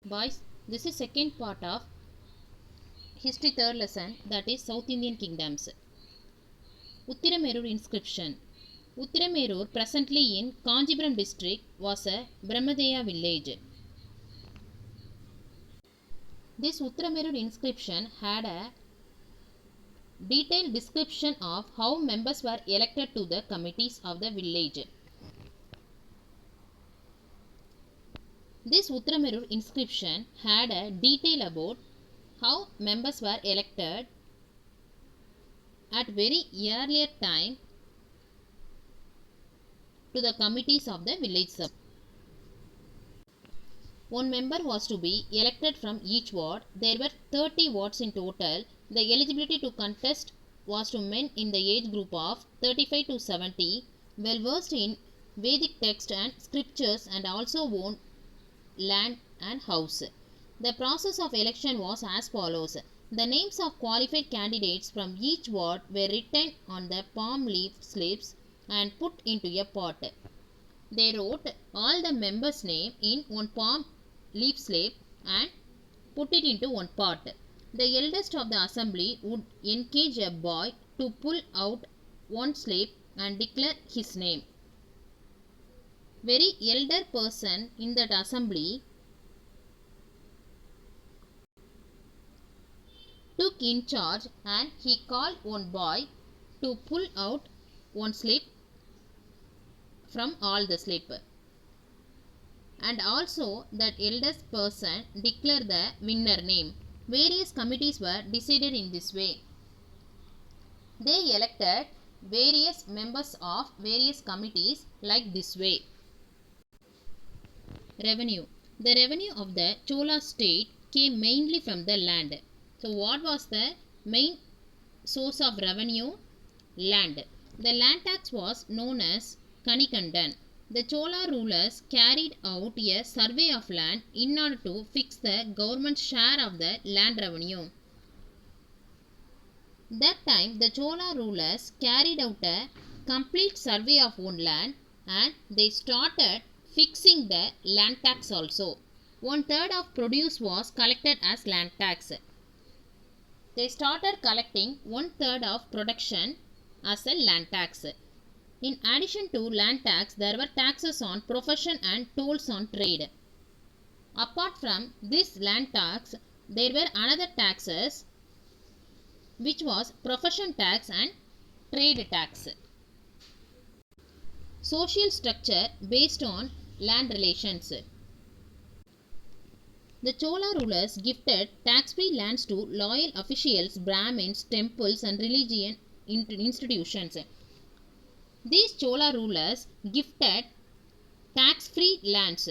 Boys, this is second part of history third lesson, that is South Indian kingdoms. Uttiramerur inscription. Uttiramerur, presently in Kanjipuram district, was a Brahmadeya village. This Uttiramerur inscription had a detailed description of how members were elected to the committees of the village. This Uttiramerur inscription had a detail about how members were elected at very earlier time to the committees of the village sub. One member was to be elected from each ward. There were 30 wards in total. The eligibility to contest was to men in the age group of 35 to 70, well versed in Vedic text and scriptures, and also owned land and house. The process of election was as follows. The names of qualified candidates from each ward were written on the palm leaf slips and put into a pot. They wrote all the members' name in one palm leaf slip and put it into one pot. The eldest of the assembly would engage a boy to pull out one slip and declare his name. Very elder person in that assembly took in charge, and he called one boy to pull out one slip from all the slip, and also that eldest person declared the winner name. Various committees were decided in this way. They elected various members of various committees like this way. Revenue. The revenue of the Chola state came mainly from the land. So what was the main source of revenue? Land. The land tax was known as Kanikandan. The Chola rulers carried out a survey of land in order to fix the government share of the land revenue. That time the Chola rulers carried out a complete survey of one land, and they started fixing the land tax also. 1/3 of produce was collected as land tax. They started collecting 1/3 of production as a land tax. In addition to land tax, there were taxes on profession and tolls on trade. Apart from this land tax, there were another taxes, which was profession tax and trade tax. Social structure based on land relations. The Chola rulers gifted tax-free lands to loyal officials, Brahmins, temples, and religion institutions. These Chola rulers gifted tax-free lands.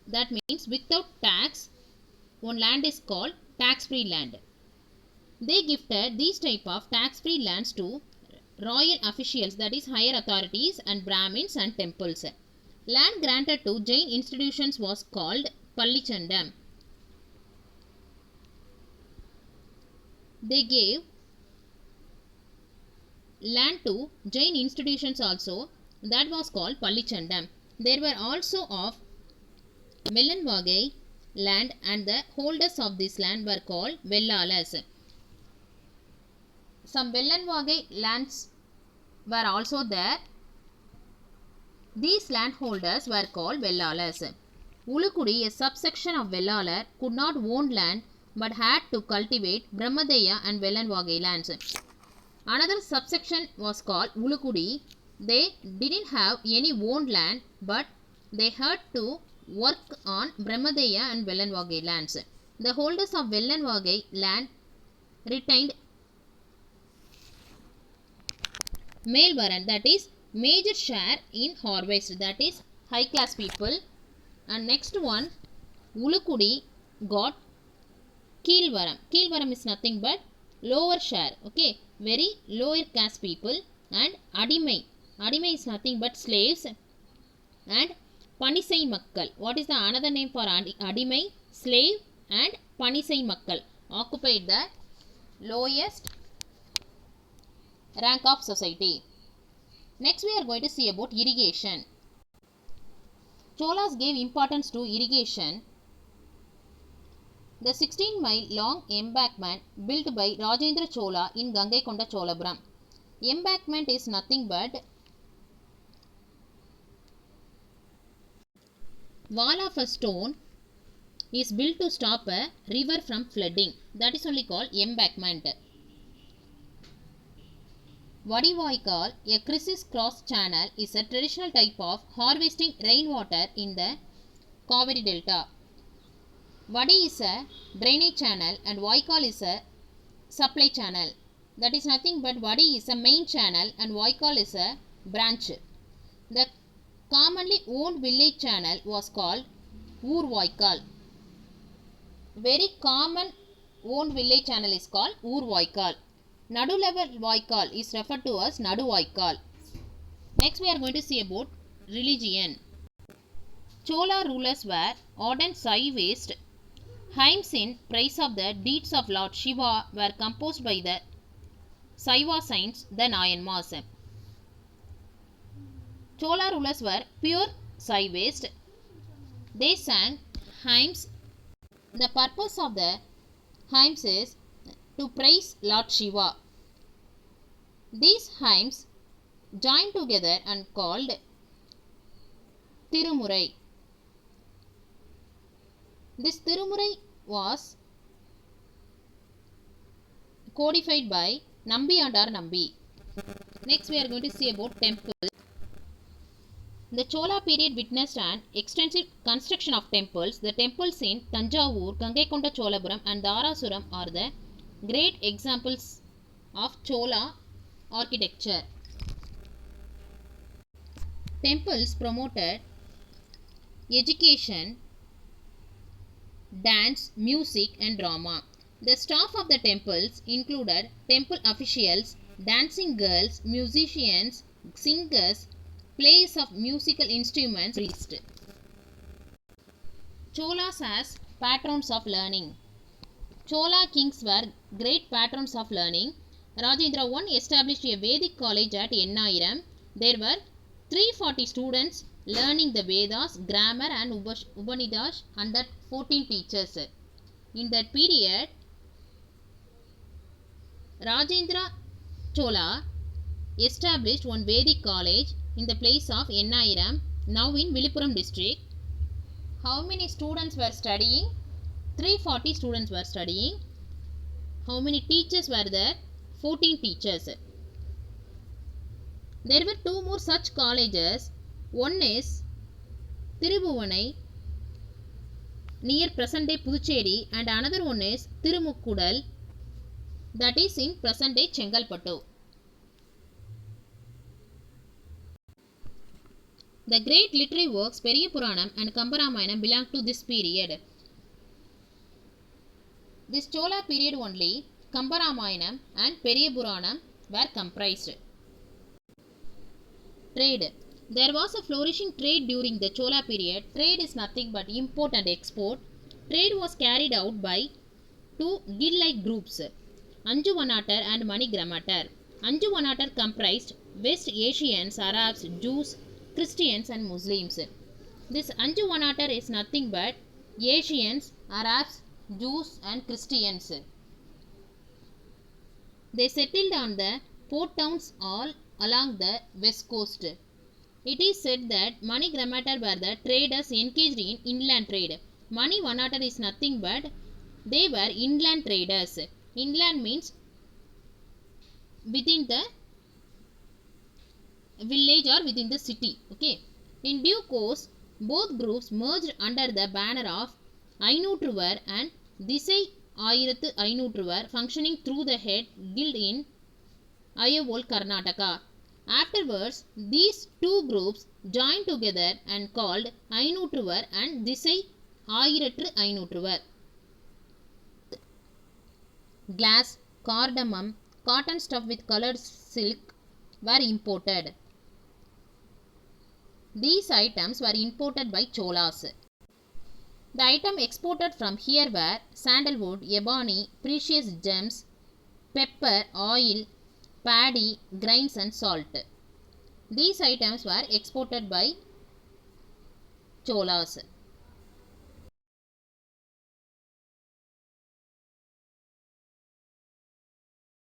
That means without tax, one land is called tax-free land. They gifted these type of tax-free lands to royal officials, that is higher authorities, and Brahmins and temples. Land granted to Jain institutions was called Pallichandam. They gave land to Jain institutions also, that was called Pallichandam. There were also of Mellanvagai land, and the holders of this land were called Vellalas. Some Vellanvagai lands were also there. These landholders were called Vellalas. Ulukudi, a subsection of Vellalar, could not own land but had to cultivate Brahmadeya and Vellanvagai lands. Another subsection was called Ulukudi. They didn't have any owned land, but they had to work on Brahmadeya and Vellanvagai lands. The holders of Vellanvagai land retained Melvaran, that is major share in harvest, that is high class people. And next one, Ulukudi got Keelvaram. Keelvaram is nothing but lower share, okay, very lower caste people. And Adimai. Adimai is nothing but slaves. And Panisai Makkal. What is the another name for Adimai? Slave and Panisai Makkal occupied the lowest rank of society. Next we are going to see about irrigation. Cholas gave importance to irrigation The 16-mile long embankment built by Rajendra Chola in Gangaikonda Cholapuram. Embankment is nothing but wall of a stone is built to stop a river from flooding. That is only called embankment. Vadivaikal, a criss-cross channel, is a traditional type of harvesting rainwater in the Kaveri Delta. Vadi is a drainage channel and Vaikal is a supply channel. That is nothing but Vadi is a main channel and Vaikal is a branch. The commonly owned village channel was called Ur Vaikal. Very common owned village channel is called Ur Vaikal. Nadu level Vaikal is referred to as Nadu Vaikal. Next we are going to see about religion. Chola rulers were ardent Saivists. Hymns in praise of the deeds of Lord Shiva were composed by the Saiva saints, the Nayanmars. Chola rulers were pure Saivists. They sang hymns. The purpose of the hymns is to praise Lord Shiva. These hymns joined together and called Tirumurai. This Tirumurai was codified by Nambiyandar Nambi. Next we are going to see about temples. The Chola period witnessed an extensive construction of temples. The temples in Tanjavur, Gangaikonda Cholapuram and Dharasuram are the great examples of Chola architecture. Temples promoted education, dance, music and drama. The staff of the temples included temple officials, dancing girls, musicians, singers, players of musical instruments, priests. Cholas as patrons of learning. Chola kings were great patrons of learning. Rajendra I established a Vedic college at Ennayiram. There were 340 students learning the Vedas, grammar and Upanishads under 14 teachers. In that period, Rajendra Chola established one Vedic college in the place of Ennayiram, now in Viluppuram district. How many students were studying? 340 students were studying. How many teachers were there? 14 teachers. There were two more such colleges. One is Tirubhuvanai near present day Puducherry and another one is Tirumukkudal, that is in present day Chengalpattu. The great literary works Periya Puranam and Kambaramayanam belong to this period. This Chola period only Kambaramayanam and Periya Puranam were comprised. Trade. There was a flourishing trade during the Chola period. Trade is nothing but import and export. Trade was carried out by two guild-like groups, Anju Vanatar and Mani Gramatar. Anju Vanatar comprised West Asians, Arabs, Jews, Christians and Muslims. This Anju Vanatar is nothing but Asians, Arabs, Jews and Christians. They settled on the port towns all along the west coast. It is said that Mani Gramatar were the traders engaged in inland trade. Mani Vanatar is nothing but they were inland traders. Inland means within the village or within the city. Okay. In due course, both groups merged under the banner of Ainutruvar and Disai Ayirathu Ainutruvar, functioning through the head guild in Ayavol, Karnataka. Afterwards, these two groups joined together and called Ainutruvar and Disai Ayirathu Ainutruvar. Glass, cardamom, cotton stuffed with colored silk were imported. These items were imported by Cholas. The item exported from here were sandalwood, ebony, precious gems, pepper, oil, paddy, grains and salt. These items were exported by Cholas.